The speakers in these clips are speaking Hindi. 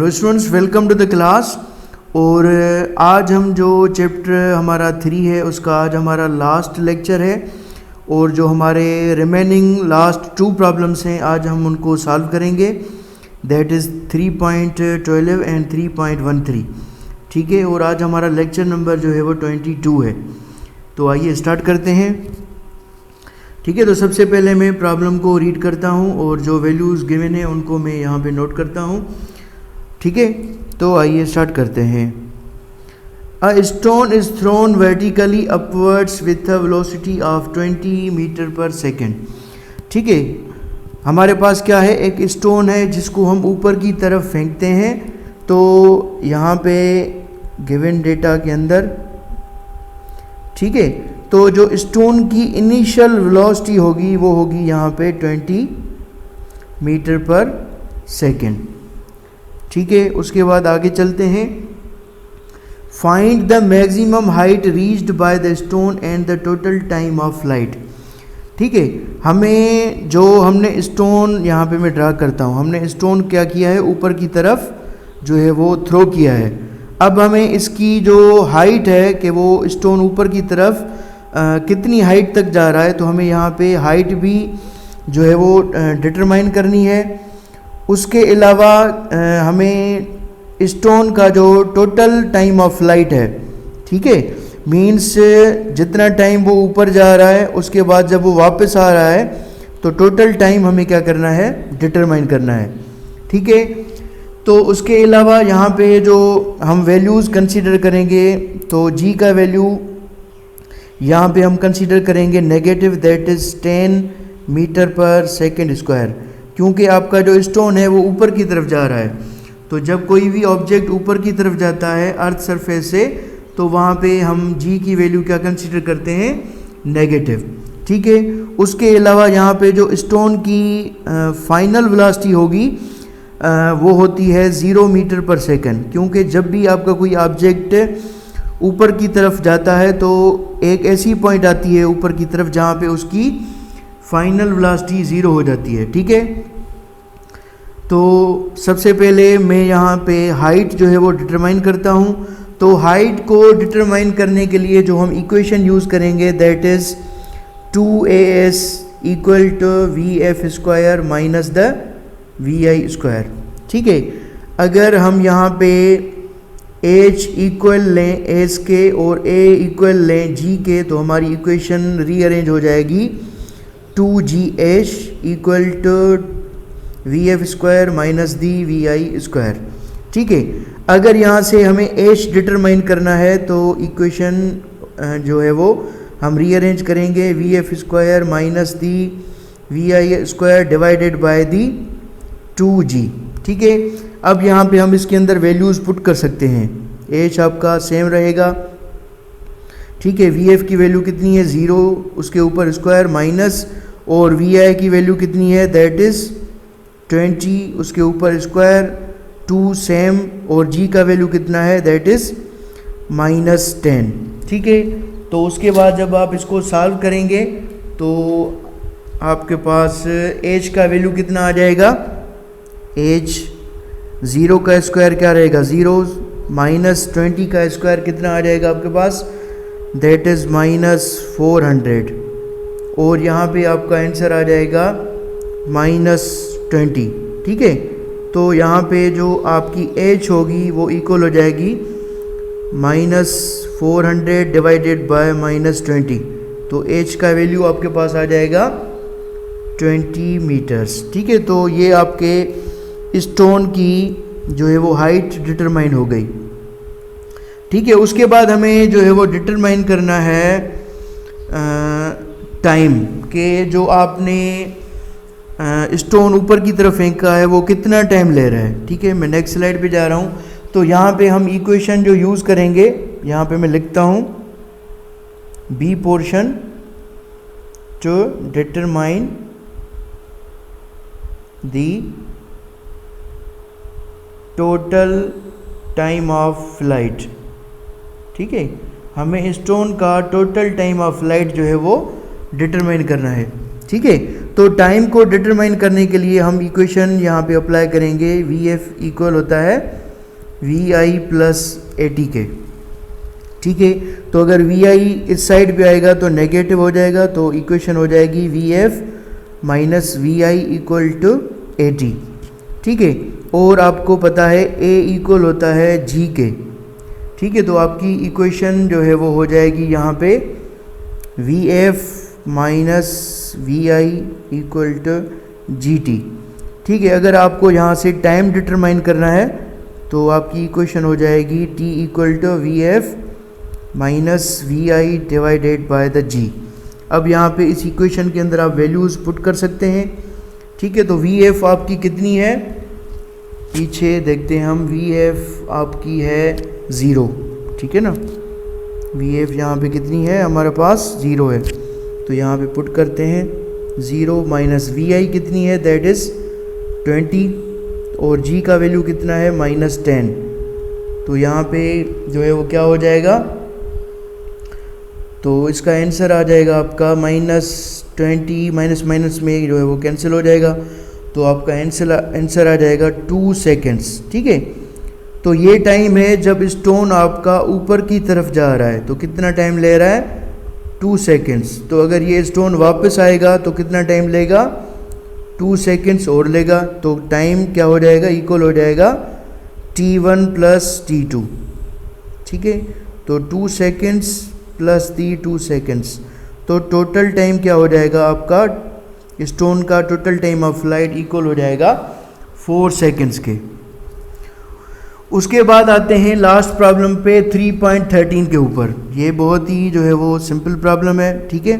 Hello students, welcome to the class. और आज हम जो चैप्टर हमारा 3 है उसका आज हमारा लास्ट लेक्चर है और जो हमारे रिमेनिंग लास्ट 2 प्रॉब्लम्स हैं आज हम उनको सॉल्व करेंगे। That is 3.12 and 3.13। ठीक है, और आज हमारा लेक्चर नंबर जो है वो 22 है। तो आइए स्टार्ट करते हैं। ठीक है, तो सबसे पहले मैं प्रॉब्लम को रीड करता हूँ और जो वैल्यूज़ गिवन है उनको मैं यहाँ पे नोट करता हूँ। ठीक है, तो आइए स्टार्ट करते हैं। A stone is thrown vertically upwards with a velocity of 20 metre per second. ठीक है, हमारे पास क्या है, एक स्टोन है जिसको हम ऊपर की तरफ फेंकते हैं। तो यहाँ पे गिवन डेटा के अंदर, ठीक है, तो जो स्टोन की इनिशियल वेलोसिटी होगी वो होगी यहाँ पे 20 मीटर पर सेकेंड। ठीक है, उसके बाद आगे चलते हैं। Find the maximum height reached by the stone and the total time of flight. ठीक है, हमें जो हमने स्टोन यहाँ पे मैं ड्रा करता हूँ, हमने स्टोन क्या किया है, ऊपर की तरफ जो है वो थ्रो किया है। अब हमें इसकी जो हाइट है कि वो स्टोन ऊपर की तरफ कितनी हाइट तक जा रहा है, तो हमें यहाँ पे हाइट भी जो है वो डिटरमाइन करनी है। उसके अलावा हमें स्टोन का जो टोटल टाइम ऑफ फ्लाइट है, ठीक है, मीन्स जितना टाइम वो ऊपर जा रहा है उसके बाद जब वो वापस आ रहा है तो टोटल टाइम हमें क्या करना है, डिटरमाइन करना है। ठीक है, तो उसके अलावा यहाँ पे जो हम वैल्यूज़ कंसीडर करेंगे, तो जी का वैल्यू यहाँ पे हम कंसीडर करेंगे negative, that is 10 metre per second square, क्योंकि आपका जो स्टोन है वो ऊपर की तरफ जा रहा है। तो जब कोई भी ऑब्जेक्ट ऊपर की तरफ जाता है अर्थ सरफेस से, तो वहाँ पे हम जी की वैल्यू क्या कंसीडर करते हैं, नेगेटिव। ठीक है, उसके अलावा यहाँ पे जो स्टोन की फाइनल वेलोसिटी होगी वो होती है 0 मीटर पर सेकेंड, क्योंकि जब भी आपका कोई ऑब्जेक्ट ऊपर की तरफ जाता है तो एक ऐसी पॉइंट आती है ऊपर की तरफ जहाँ पे उसकी फाइनल वेलोसिटी 0 हो जाती है। ठीक है, तो सबसे पहले मैं यहाँ पे हाइट जो है वो डिटरमाइन करता हूँ। तो हाइट को डिटरमाइन करने के लिए जो हम इक्वेशन यूज़ करेंगे, that is 2as equal to vf square minus the vi square. ठीक है, अगर हम यहाँ पे h इक्वल लें s के और a इक्वल लें g के, तो हमारी इक्वेशन रीअरेंज हो जाएगी 2gh equal to vf square minus the vi square. ठीक है, अगर यहाँ से हमें h डिटरमाइन करना है तो इक्वेशन जो है वो हम रीअरेंज करेंगे vf square minus the vi square divided by the 2g। ठीक है, अब यहाँ पे हम इसके अंदर वैल्यूज़ पुट कर सकते हैं। h आपका सेम रहेगा। ठीक है, vf की वैल्यू कितनी है, 0, उसके ऊपर स्क्वायर माइनस, और vi की वैल्यू कितनी है, दैट इज़ 20, उसके ऊपर स्क्वायर 2 सेम, और g का वैल्यू कितना है, दैट इज़ -10। ठीक है, तो उसके बाद जब आप इसको सॉल्व करेंगे तो आपके पास h का वैल्यू कितना आ जाएगा, h 0 का स्क्वायर क्या रहेगा, 0, माइनस 20 का स्क्वायर कितना आ जाएगा आपके पास, दैट इज़ -400, और यहाँ पे आपका आंसर आ जाएगा -20। ठीक है, तो यहाँ पे जो आपकी h होगी वो इक्वल हो जाएगी -400 डिवाइडेड बाय -20, तो h का वैल्यू आपके पास आ जाएगा 20 मीटर्स। ठीक है, तो ये आपके स्टोन की जो है वो हाइट डिटरमाइन हो गई। ठीक है, उसके बाद हमें जो है वो डिटरमाइन करना है टाइम के जो आपने स्टोन ऊपर की तरफ फेंका है वो कितना टाइम ले रहा है। ठीक है, मैं नेक्स्ट स्लाइड पे जा रहा हूँ। तो यहाँ पे हम इक्वेशन जो यूज़ करेंगे, यहाँ पे मैं लिखता हूँ B portion to determine the total time of flight. ठीक है, हमें स्टोन का टोटल टाइम ऑफ फ्लाइट जो है वो डिटरमाइन करना है। ठीक है, तो टाइम को डिटरमाइन करने के लिए हम इक्वेशन यहाँ पे अप्लाई करेंगे। वी एफ इक्वल होता है V I plus A T के, ठीक है। तो अगर वी आई इस साइड पे आएगा तो नेगेटिव हो जाएगा, तो इक्वेशन हो जाएगी V F minus V I equal to A T, ठीक है। और आपको पता है ए इक्वल होता है जी के, ठीक है। तो आपकी इक्वेशन जो है वो हो जाएगी यहाँ पे V F minus V I equal to G T, ठीक है। अगर आपको यहाँ से टाइम डिटरमाइन करना है तो आपकी इक्वेशन हो जाएगी T equal to V F minus V I divided by the G. अब यहाँ पे इस इक्वेशन के अंदर आप वैल्यूज़ पुट कर सकते हैं, ठीक है। तो वी एफ आपकी कितनी है, पीछे देखते हैं हम, वी एफ आपकी है 0, ठीक है ना। वी एफ यहाँ पे कितनी है, हमारे पास 0 है, तो यहाँ पे पुट करते हैं 0 माइनस वी आई कितनी है, दैट इज़ 20, और जी का वैल्यू कितना है -10। तो यहाँ पे जो है वो क्या हो जाएगा, तो इसका आंसर आ जाएगा आपका -20, माइनस माइनस में जो है वो कैंसिल हो जाएगा, तो आपका आंसर आ जाएगा 2 सेकेंड्स, ठीक है। तो ये टाइम है जब स्टोन आपका ऊपर की तरफ जा रहा है, तो कितना टाइम ले रहा है, 2 सेकेंड्स। तो अगर ये स्टोन वापस आएगा तो कितना टाइम लेगा, 2 सेकेंड्स और लेगा, तो टाइम क्या हो जाएगा, इक्वल हो जाएगा t1 प्लस t2, ठीक है। तो 2 सेकेंड्स प्लस 2 सेकेंड्स, तो टोटल टाइम क्या हो जाएगा आपका, स्टोन का total time of flight equal हो जाएगा 4 सेकेंड्स के। उसके बाद आते हैं लास्ट प्रॉब्लम पे 3.13 के ऊपर। ये बहुत ही जो है वो सिंपल प्रॉब्लम है, ठीक है।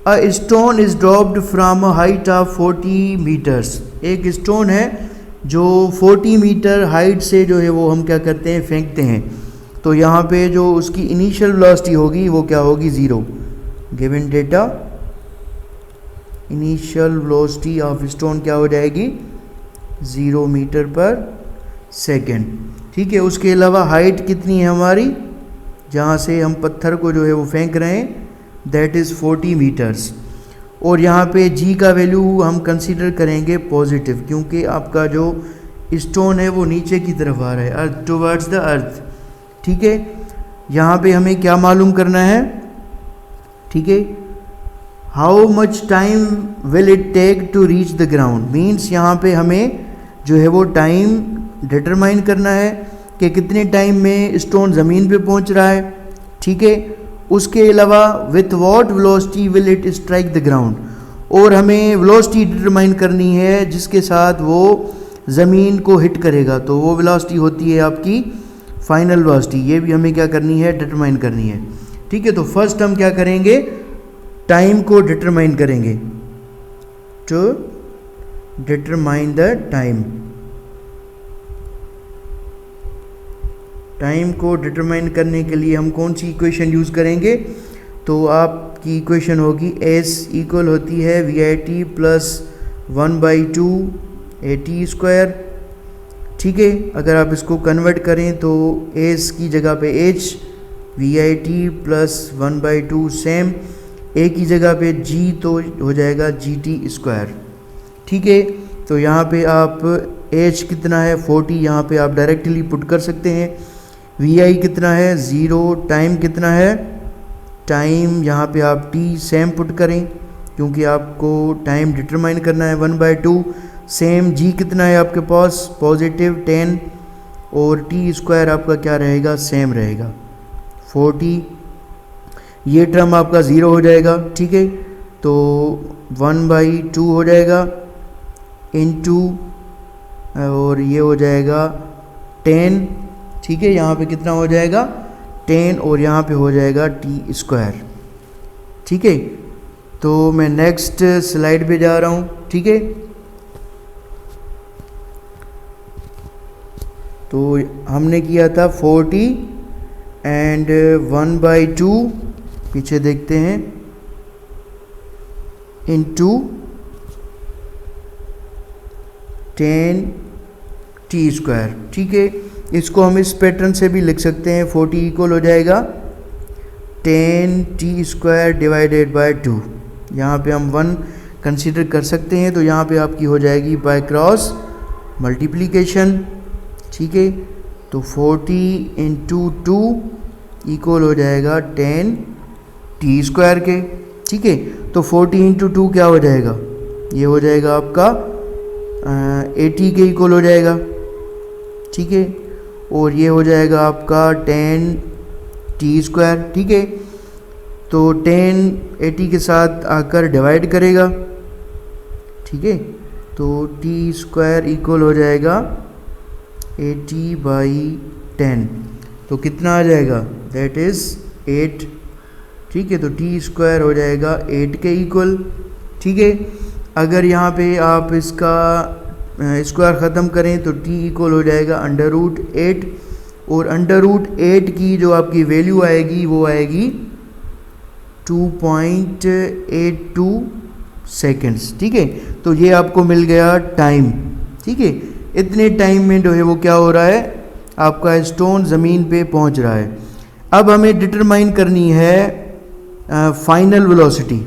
A stone is dropped from a height of 40 metres. एक स्टोन है जो 40 मीटर हाइट से जो है वो हम क्या करते हैं, फेंकते हैं। तो यहाँ पे जो उसकी इनिशियल वेलोसिटी होगी वो क्या होगी, 0। Given data, initial velocity of stone क्या हो जाएगी, 0 मीटर पर सेकेंड, ठीक है। उसके अलावा हाइट कितनी है हमारी, जहाँ से हम पत्थर को जो है वो फेंक रहे हैं, दैट इज़ 40 मीटर्स। और यहाँ पे जी का वैल्यू हम कंसीडर करेंगे पॉजिटिव, क्योंकि आपका जो स्टोन है वो नीचे की तरफ आ रहा है, अर्थ टुवर्ड्स द अर्थ, ठीक है। यहाँ पे हमें क्या मालूम करना है, ठीक है, how much time will it take to reach the ground, means यहाँ पे हमें जो है वो टाइम डिटरमाइन करना है कि कितने टाइम में स्टोन ज़मीन पे पहुँच रहा है, ठीक है। उसके अलावा with what velocity will it strike the ground, और हमें वेलोसिटी डिटरमाइन करनी है जिसके साथ वो ज़मीन को हिट करेगा, तो वो वेलोसिटी होती है आपकी फाइनल वेलोसिटी। ये भी हमें क्या करनी है, डिटरमाइन करनी है, ठीक है। तो फर्स्ट हम क्या करेंगे, टाइम को डिटरमाइन करेंगे, to determine the time. Time को डिटरमाइन करने के लिए हम कौन सी इक्वेशन यूज़ करेंगे, तो आपकी इक्वेशन होगी s इक्वल होती है V I T plus 1/2 A T square, ठीक है। अगर आप इसको कन्वर्ट करें तो s की जगह पे h, V I T plus 1/2 same, a की जगह पे g तो हो जाएगा जी टी स्क्वायर, ठीक है। तो यहाँ पे आप h कितना है 40, यहाँ पे आप डायरेक्टली पुट कर सकते हैं। वी आई कितना है 0, टाइम कितना है, टाइम यहाँ पे आप t सेम पुट करें क्योंकि आपको टाइम डिटरमाइन करना है 1/2, सेम g कितना है आपके पास पॉजिटिव 10, और t स्क्वायर आपका क्या रहेगा, सेम रहेगा 40। ये टर्म आपका 0 हो जाएगा, ठीक है। तो 1/2 हो जाएगा इनटू, और ये हो जाएगा 10, ठीक है। यहाँ पे कितना हो जाएगा 10, और यहाँ पे हो जाएगा टी स्क्वायर, ठीक है। तो मैं नेक्स्ट स्लाइड पे जा रहा हूँ, ठीक है। तो हमने किया था 40 एंड 1/2, पीछे देखते हैं, इनटू 10 टी स्क्वायर, ठीक है। इसको हम इस पैटर्न से भी लिख सकते हैं, 40 इक्वल हो जाएगा 10 टी स्क्वायर डिवाइडेड बाय 2। यहाँ पे हम 1 कंसीडर कर सकते हैं। तो यहाँ पे आपकी हो जाएगी बाय क्रॉस मल्टीप्लिकेशन, ठीक है। तो 40 इंटू 2 इक्वल हो जाएगा 10 टी स्क्वायर के, ठीक है। तो 40 इंटू 2 क्या हो जाएगा, ये हो जाएगा आपका 80 के इक्वल हो जाएगा, ठीक है। और ये हो जाएगा आपका 10 टी स्क्वायर, ठीक है। तो 10 80 के साथ आकर डिवाइड करेगा, ठीक है। तो टी स्क्वायर इक्वल हो जाएगा 80/10, तो कितना आ जाएगा, दैट इज़ 8, ठीक है। तो टी स्क्वायर हो जाएगा 8 के इक्वल, ठीक है। अगर यहाँ पे आप इसका स्क्वायर ख़त्म करें तो t इक्वल हो जाएगा √8, और √8 की जो आपकी वैल्यू आएगी वो आएगी 2.82 सेकेंड्स, ठीक है। तो ये आपको मिल गया टाइम, ठीक है। इतने टाइम में जो है वो क्या हो रहा है, आपका स्टोन ज़मीन पे पहुंच रहा है। अब हमें डिटरमाइन करनी है फाइनल वेलोसिटी,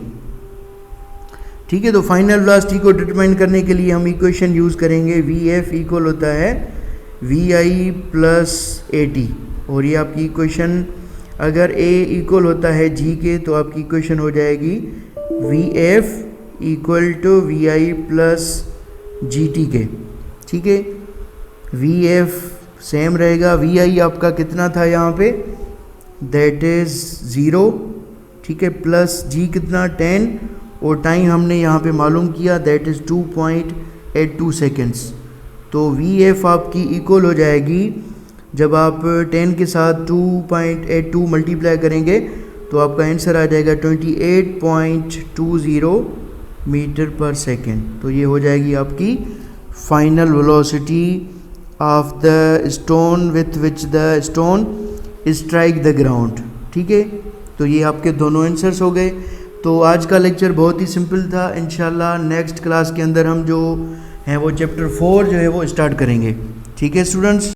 ठीक है। तो फाइनल वेलोसिटी को डिटरमाइन करने के लिए हम इक्वेशन यूज़ करेंगे, VF इक्वल होता है VI प्लस AT, और ये आपकी इक्वेशन अगर A इक्वल होता है G के तो आपकी इक्वेशन हो जाएगी VF equal to VI plus GT के, ठीक है। VF सेम रहेगा, VI आपका कितना था यहाँ पे, दैट इज़ 0, ठीक है, प्लस G कितना 10, और टाइम हमने यहाँ पे मालूम किया दैट इज़ 2.82 सेकेंड्स। तो VF आपकी इक्वल हो जाएगी, जब आप 10 के साथ 2.82 मल्टीप्लाई करेंगे तो आपका आंसर आ जाएगा 28.20 मीटर पर सेकेंड। तो ये हो जाएगी आपकी final velocity of the stone with which the stone strike the ground, ठीक है। तो ये आपके दोनों आंसर्स हो गए। तो आज का लेक्चर बहुत ही सिंपल था। इंशाल्लाह नेक्स्ट क्लास के अंदर हम जो हैं वो चैप्टर 4 जो है वो स्टार्ट करेंगे, ठीक है स्टूडेंट्स।